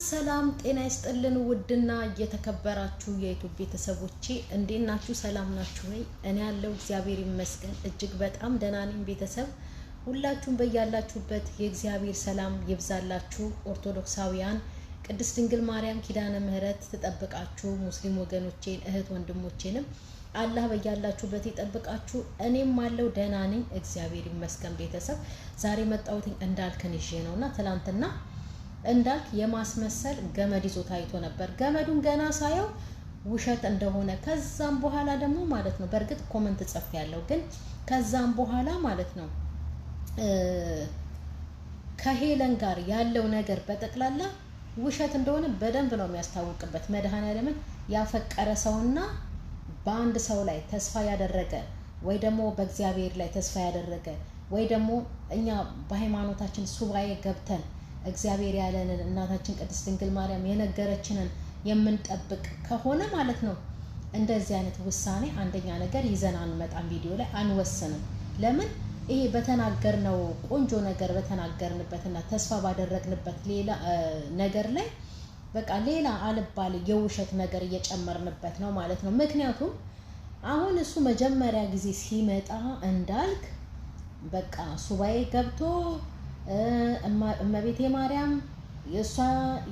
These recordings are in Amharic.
ሰላም ጤና ይስጥልን ውድና እየተከበራችሁ የዩቲዩብ ቤተሰቦቼ እንዴት ናችሁ? ሰላም ናችሁ ወይ? እኔ ያለው እግዚአብሔር ይመስገን እጅግ በጣም ደህና ነኝ። ቤተሰብ ሁላችሁም በያላችሁበት የእግዚአብሔር ሰላም ይብዛላችሁ። ኦርቶዶክሳውያን ቅድስት ድንግል ማርያም ኪዳነ ምህረት ትጠብቃችሁ። ሙስሊም ወገኖቼን እህት ወንድሞቼንም አላህ በያላችሁበት ይጠብቃችሁ። እኔም አለው ደህና ነኝ እግዚአብሔር ይመስገን። ቤተሰብ ዛሬ መጣሁት እንዳልክን ይዤ ነውና ትላንትና እንዳልክ የማስመሰል ገመድ ይዞ ታይቶ ነበር። ገመዱን ገና ሳየው ውሸት እንደሆነ ከዛም በኋላ ደግሞ ማለት ነው በእርግጥ ኮሜንት ጽፍ ያለው ግን ከዛም በኋላ ማለት ነው ከሄለን ጋር ያለው ነገር በጠቅላላ ውሸት እንደሆነ በደንብ ነው የሚያስታውቅበት። መድኃኔዓለምን ያፈቀረ ሰውና በአንድ ሰው ላይ ተስፋ ያደረገ ወይ ደግሞ በእግዚአብሔር ላይ ተስፋ ያደረገ ወይ ደግሞ እኛ በሃይማኖታችን ሱባኤ ገብተን እግዚአብሔር ያለንን እናታችን ቅድስት ድንግል ማርያም የነገረችንን የምንጠብቅ ከሆነ ማለት ነው እንደዚህ አይነት ውሳኔ አንደኛ ነገር ይዘን አንመጣም፣ ቪዲዮ ላይ አንወስንም። ለምን ይሄ በተናገርነው ቆንጆ ነገር በተናገርንበትና ተስፋ ባደረግንበት ሌላ ነገር ላይ በቃ ሌላ አልባል የውሸት ነገር እየጨመርንበት ነው ማለት ነው። ምክንያቱም አሁን እሱ መጀመሪያ ጊዜ ሲመጣ እንዳልክ በቃ ሱባኤ ገብቶ እመቤቴ ማርያም የሷ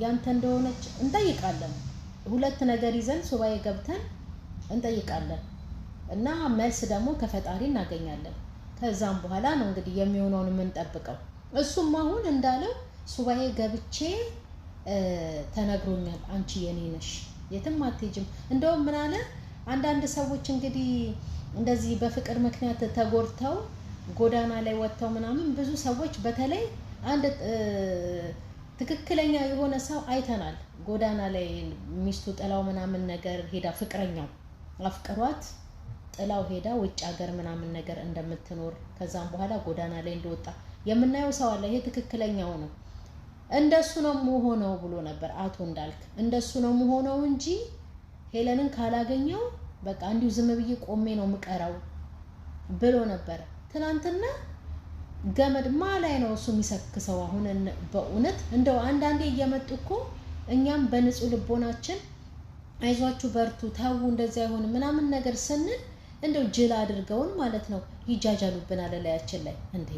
ያንተ እንደሆነች እንጠይቃለን። ሁለት ነገር ይዘን ሱባኤ ገብተን እንጠይቃለን እና መልስ ደግሞ ከፈጣሪ እናገኛለን። ከዛም በኋላ ነው እንግዲህ የሚሆነውን የምንጠብቀው። እሱም አሁን እንዳለው ሱባኤ ገብቼ ተነግሮኛል፣ አንቺ የኔ ነሽ፣ የትም አትሄጂም። እንደውም ምን አለ አንዳንድ ሰዎች እንግዲህ እንደዚህ በፍቅር ምክንያት ተጎድተው ጎዳና ላይ ወጥተው ምናምን ብዙ ሰዎች በተለይ አንድ ትክክለኛ የሆነ ሰው አይተናል። ጎዳና ላይ ሚስቱ ጥላው ምናምን ነገር ሄዳ ፍቅረኛው አፍቅሯት ጥላው ሄዳ ውጭ ሀገር ምናምን ነገር እንደምትኖር ከዛም በኋላ ጎዳና ላይ እንደወጣ የምናየው ሰው አለ። ይሄ ትክክለኛው ነው። እንደሱ ነው መሆነው ብሎ ነበር አቶ እንዳልክ። እንደሱ ነው መሆነው እንጂ ሄለንን ካላገኘው በቃ እንዲሁ ዝም ብዬ ቆሜ ነው ምቀራው ብሎ ነበር። ትናንትና ገመድ ላይ ነው እሱ የሚሰክሰው። አሁን በእውነት እንደው አንዳንዴ እየመጡ እኮ እኛም በንጹህ ልቦናችን አይዟችሁ በርቱ ታው እንደዚህ አይሆን ምናምን ነገር ስንል እንደው ጅል አድርገውን ማለት ነው ይጃጃሉብናል ላያችን ላይ እንዴ።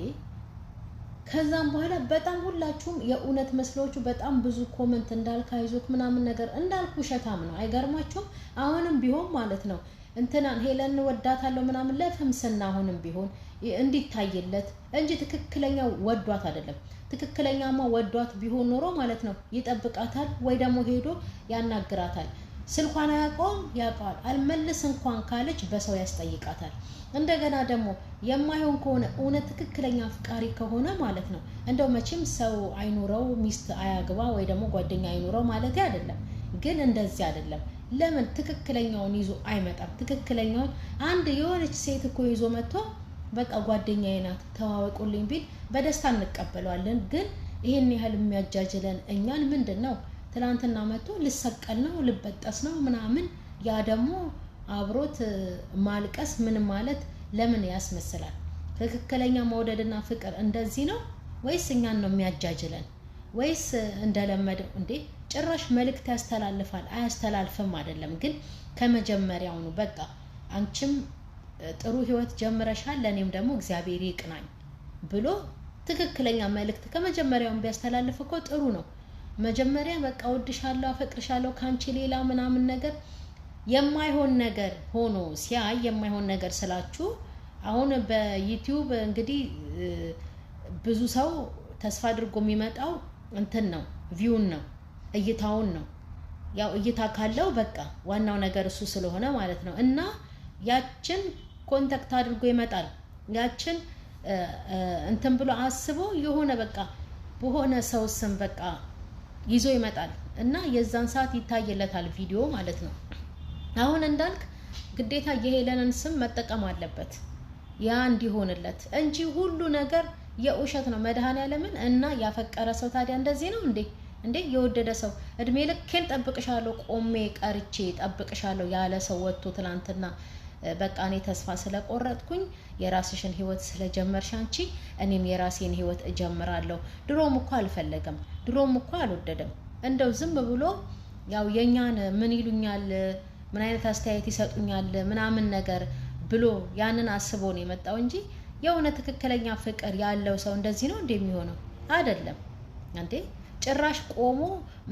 ከዛም በኋላ በጣም ሁላችሁም የእውነት መስሎችሁ በጣም ብዙ ኮሜንት እንዳልክ አይዞክ ምናምን ነገር እንዳልክ ውሸታም ነው። አይገርማችሁም? አሁንም ቢሆን ማለት ነው እንትናን ሄለን ወዳታለሁ ምናምን ለፍምስና አሁንም ቢሆን እንዲታይለት እንጂ ትክክለኛ ወዷት አይደለም። ትክክለኛማ ወዷት ቢሆን ኖሮ ማለት ነው ይጠብቃታል ወይ ደግሞ ሄዶ ያናግራታል። ስልኳን አያውቀውም፣ ያውቀዋል። አልመልስ እንኳን ካለች በሰው ያስጠይቃታል። እንደገና ደግሞ የማይሆን ከሆነ እውነት ትክክለኛ አፍቃሪ ከሆነ ማለት ነው እንደው መቼም ሰው አይኑረው ሚስት አያግባ ወይ ደግሞ ጓደኛ አይኑረው ማለት አይደለም፣ ግን እንደዚህ አይደለም። ለምን ትክክለኛውን ይዞ አይመጣም? ትክክለኛውን አንድ የሆነች ሴት እኮ ይዞ መጥቶ በቃ ጓደኛዬ ናት ተዋወቁልኝ ቢል በደስታ እንቀበለዋለን። ግን ይሄን ያህል የሚያጃጅለን እኛን ምንድነው? ትናንትና መጥቶ ልሰቀል ነው ልበጠስ ነው ምናምን፣ ያ ደግሞ አብሮት ማልቀስ ምን ማለት ለምን ያስመስላል? ትክክለኛ መውደድና ፍቅር እንደዚህ ነው ወይስ እኛን ነው የሚያጃጅለን? ወይስ እንደለመደው እንዴ ጭራሽ መልእክት ያስተላልፋል? አያስተላልፍም አይደለም፣ ግን ከመጀመሪያው ነው በቃ አንቺም ጥሩ ህይወት ጀምረሻል ለኔም ደግሞ እግዚአብሔር ይቅናኝ ብሎ ትክክለኛ መልእክት ከመጀመሪያው ቢያስተላልፍ እኮ ጥሩ ነው። መጀመሪያ በቃ ወድሻለሁ አፈቅርሻለሁ ካንቺ ሌላ ምናምን ነገር የማይሆን ነገር ሆኖ ሲያይ የማይሆን ነገር ስላችሁ አሁን በዩቲዩብ እንግዲህ ብዙ ሰው ተስፋ አድርጎ የሚመጣው እንትን ነው ቪውን ነው እይታውን ነው። ያው እይታ ካለው በቃ ዋናው ነገር እሱ ስለሆነ ማለት ነው። እና ያችን ኮንታክት አድርጎ ይመጣል። ያችን እንትን ብሎ አስቦ የሆነ በቃ በሆነ ሰው ስም በቃ ይዞ ይመጣል እና የዛን ሰዓት ይታየለታል ቪዲዮ ማለት ነው። አሁን እንዳልክ ግዴታ የሄለንን ስም መጠቀም አለበት ያ እንዲሆንለት እንጂ ሁሉ ነገር የውሸት ነው። መድኃኔዓለምን እና ያፈቀረ ሰው ታዲያ እንደዚህ ነው እንዴ? የወደደ ሰው እድሜ ልኬን ጠብቅሻለሁ ቆሜ ቀርቼ ጠብቅሻለሁ ያለ ሰው ወጥቶ ትናንትና በቃ እኔ ተስፋ ስለቆረጥኩኝ የራስሽን ህይወት ስለጀመርሽ አንቺ እኔም የራሴን ህይወት እጀምራለሁ። ድሮም እኮ አልፈለገም፣ ድሮም እኮ አልወደደም። እንደው ዝም ብሎ ያው የኛን ምን ይሉኛል ምን አይነት አስተያየት ይሰጡኛል ምናምን ነገር ብሎ ያንን አስቦ ነው የመጣው እንጂ የሆነ ትክክለኛ ፍቅር ያለው ሰው እንደዚህ ነው እንደሚሆነው አይደለም እንዴ። ጭራሽ ቆሞ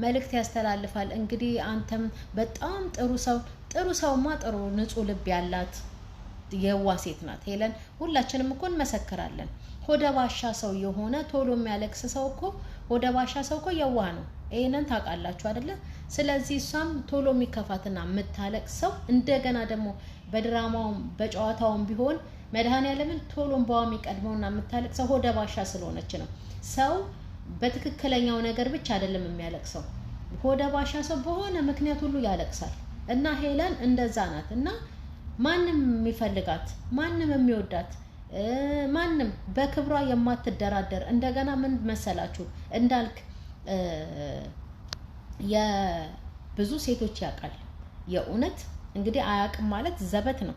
መልእክት ያስተላልፋል። እንግዲህ አንተም በጣም ጥሩ ሰውማ ጥሩ ንጹህ ልብ ያላት የዋ ሴት ናት ሄለን። ሁላችንም እኮ እንመሰክራለን። ሆደ ባሻ ሰው የሆነ ቶሎ የሚያለቅስ ሰው እኮ ሆደ ባሻ ሰው እኮ የዋ ነው። ይሄንን ታውቃላችሁ አይደለ? ስለዚህ እሷም ቶሎ የሚከፋትና የምታለቅስ ሰው እንደገና ደግሞ በድራማውም በጨዋታውም ቢሆን መድኃኒዓለምን ቶሎ እንባዋ የሚቀድመውና የምታለቅሰው ሆደ ባሻ ስለሆነች ነው። ሰው በትክክለኛው ነገር ብቻ አይደለም የሚያለቅሰው። ሆደ ባሻ ሰው በሆነ ምክንያት ሁሉ ያለቅሳል። እና ሄለን እንደዛ ናት። እና ማንም የሚፈልጋት ማንም የሚወዳት ማንም በክብሯ የማትደራደር እንደገና ምን መሰላችሁ እንዳልክ የብዙ ሴቶች ያውቃል። የእውነት እንግዲህ አያውቅም ማለት ዘበት ነው።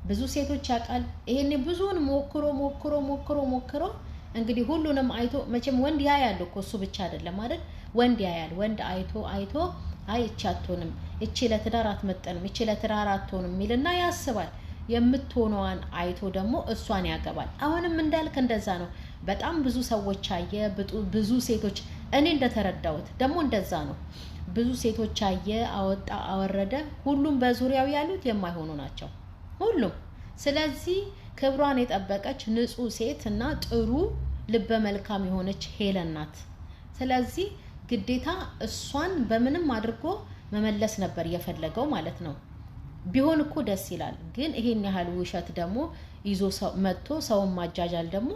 ብዙ ሴቶች ያውቃል። ይሄኔ ብዙውን ሞክሮ እንግዲህ ሁሉንም አይቶ መቼም ወንድ ያያል እኮ እሱ ብቻ አይደለም አይደል? ወንድ ያያል። ወንድ አይቶ አይ እቺ አትሆንም፣ እቺ ለትዳር አትመጠንም፣ እቺ ለትዳር አትሆንም የሚልና ያስባል። የምትሆነዋን አይቶ ደግሞ እሷን ያገባል። አሁንም እንዳልክ እንደዛ ነው። በጣም ብዙ ሰዎች አየ፣ ብዙ ሴቶች እኔ እንደተረዳሁት ደግሞ እንደዛ ነው። ብዙ ሴቶች አየ፣ አወጣ፣ አወረደ። ሁሉም በዙሪያው ያሉት የማይሆኑ ናቸው ሁሉም። ስለዚህ ክብሯን የጠበቀች ንጹህ ሴት እና ጥሩ ልበ መልካም የሆነች ሄለን ናት። ስለዚህ ግዴታ እሷን በምንም አድርጎ መመለስ ነበር የፈለገው ማለት ነው። ቢሆን እኮ ደስ ይላል። ግን ይሄን ያህል ውሸት ደግሞ ይዞ መጥቶ ሰውን ማጃጃል ደግሞ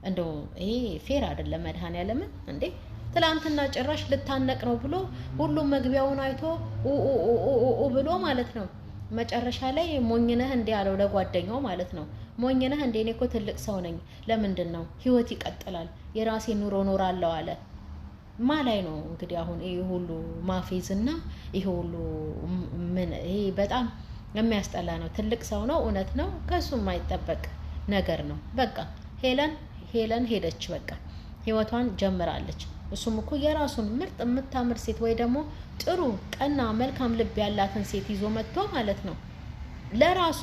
እንደው ይሄ ፌር አይደለም። መድኃኒዓለምን እንዴ ትላንትና ጭራሽ ልታነቅ ነው ብሎ ሁሉም መግቢያውን አይቶ ኦ ብሎ ማለት ነው። መጨረሻ ላይ ሞኝነህ እንዴ ያለው ለጓደኛው ማለት ነው። ሞኝነህ እንዴ እኔ እኮ ትልቅ ሰው ነኝ፣ ለምንድን ነው ህይወት ይቀጥላል፣ የራሴ ኑሮ ኖራለሁ አለ። ማላይ ነው እንግዲህ አሁን ይሄ ሁሉ ማፌዝና ይሄ ሁሉ ይሄ በጣም የሚያስጠላ ነው። ትልቅ ሰው ነው፣ እውነት ነው፣ ከሱ የማይጠበቅ ነገር ነው። በቃ ሄለን ሄደች፣ በቃ ህይወቷን ጀምራለች። እሱም እኮ የራሱን ምርጥ የምታምር ሴት ወይ ደግሞ ጥሩ ቀና መልካም ልብ ያላትን ሴት ይዞ መጥቶ ማለት ነው ለራሱ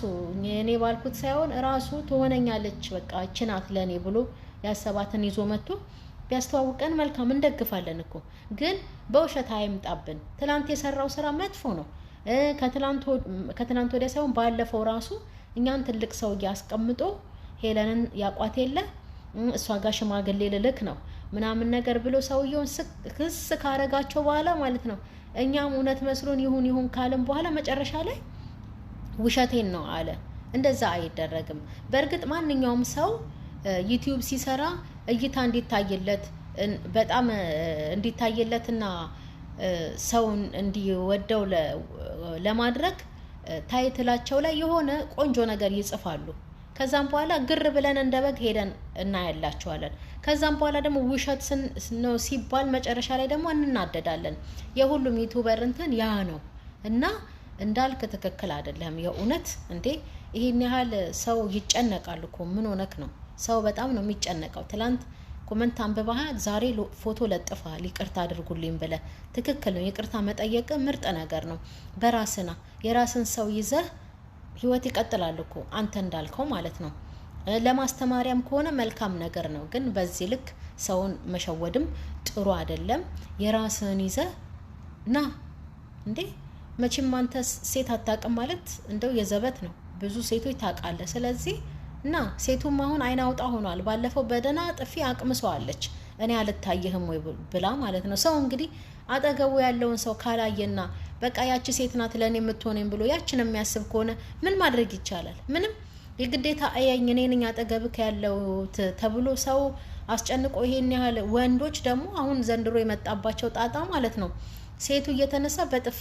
እኔ ባልኩት ሳይሆን ራሱ ትሆነኛለች በቃ እቺ ናት ለኔ ብሎ ያሰባትን ይዞ መጥቶ ቢያስተዋውቀን መልካም እንደግፋለን እኮ። ግን በውሸት አይምጣብን። ትላንት የሰራው ስራ መጥፎ ነው። ከትላንት ወዲያ ሳይሆን ባለፈው ራሱ እኛን ትልቅ ሰው እያስቀምጦ ሄለንን ያቋት የለ እሷ ጋር ሽማግሌ ልልክ ነው ምናምን ነገር ብሎ ሰውየውን ክስ ካረጋቸው በኋላ ማለት ነው እኛም እውነት መስሎን ይሁን ካለም በኋላ መጨረሻ ላይ ውሸቴን ነው አለ። እንደዛ አይደረግም። በእርግጥ ማንኛውም ሰው ዩቲዩብ ሲሰራ እይታ እንዲታይለት በጣም እንዲታይለትና ሰውን እንዲወደው ለማድረግ ታይትላቸው ላይ የሆነ ቆንጆ ነገር ይጽፋሉ። ከዛም በኋላ ግር ብለን እንደበግ ሄደን እናያላቸዋለን። ከዛም በኋላ ደግሞ ውሸት ነው ሲባል መጨረሻ ላይ ደግሞ እንናደዳለን። የሁሉም ዩቲዩበር እንትን ያ ነው እና እንዳልክ ትክክል አይደለም። የእውነት እንዴ ይሄን ያህል ሰው ይጨነቃል እኮ ምን ሆነክ ነው? ሰው በጣም ነው የሚጨነቀው። ትላንት ኮመንት አንብበሃል፣ ዛሬ ፎቶ ለጥፈሃል ይቅርታ አድርጉልኝ ብለህ። ትክክል ነው። ይቅርታ መጠየቅ ምርጥ ነገር ነው። በራስና የራስን ሰው ይዘህ ህይወት ይቀጥላል እኮ አንተ እንዳልከው ማለት ነው። ለማስተማሪያም ከሆነ መልካም ነገር ነው። ግን በዚህ ልክ ሰውን መሸወድም ጥሩ አይደለም። የራስን ይዘህ ና እንዴ መቼም አንተ ሴት አታውቅም ማለት እንደው የዘበት ነው። ብዙ ሴቶች ታውቃለህ። ስለዚህ እና ሴቱም አሁን አይን አውጣ ሆኗል። ባለፈው በደና ጥፊ አቅምሰዋለች። እኔ አልታየህም ወይ ብላ ማለት ነው። ሰው እንግዲህ አጠገቡ ያለውን ሰው ካላየና በቃ ያቺ ሴት ናት ለኔ የምትሆነኝ ብሎ ያችን የሚያስብ ከሆነ ምን ማድረግ ይቻላል? ምንም። የግዴታ አያኝ እኔ ነኝ አጠገብክ ያለው ተብሎ ሰው አስጨንቆ ይሄን ያህል ወንዶች ደግሞ አሁን ዘንድሮ የመጣባቸው ጣጣ ማለት ነው። ሴቱ እየተነሳ በጥፊ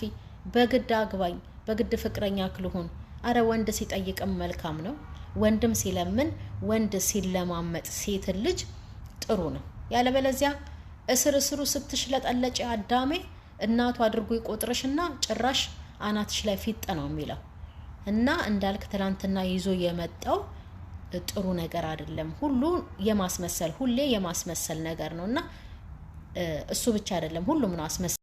በግድ አግባኝ፣ በግድ ፍቅረኛ ክልሁን። አረ ወንድ ሲጠይቅም መልካም ነው። ወንድም ሲለምን፣ ወንድ ሲለማመጥ ሴት ልጅ ጥሩ ነው። ያለበለዚያ እስሩ ስትሽለጠለጭ አዳሜ እናቱ አድርጎ ይቆጥርሽና ጭራሽ አናትሽ ላይ ፊጥ ነው የሚለው። እና እንዳልክ ትላንትና ይዞ የመጣው ጥሩ ነገር አይደለም። ሁሉ የማስመሰል ሁሌ የማስመሰል ነገር ነውና እሱ ብቻ አይደለም ሁሉም ነው አስመሰል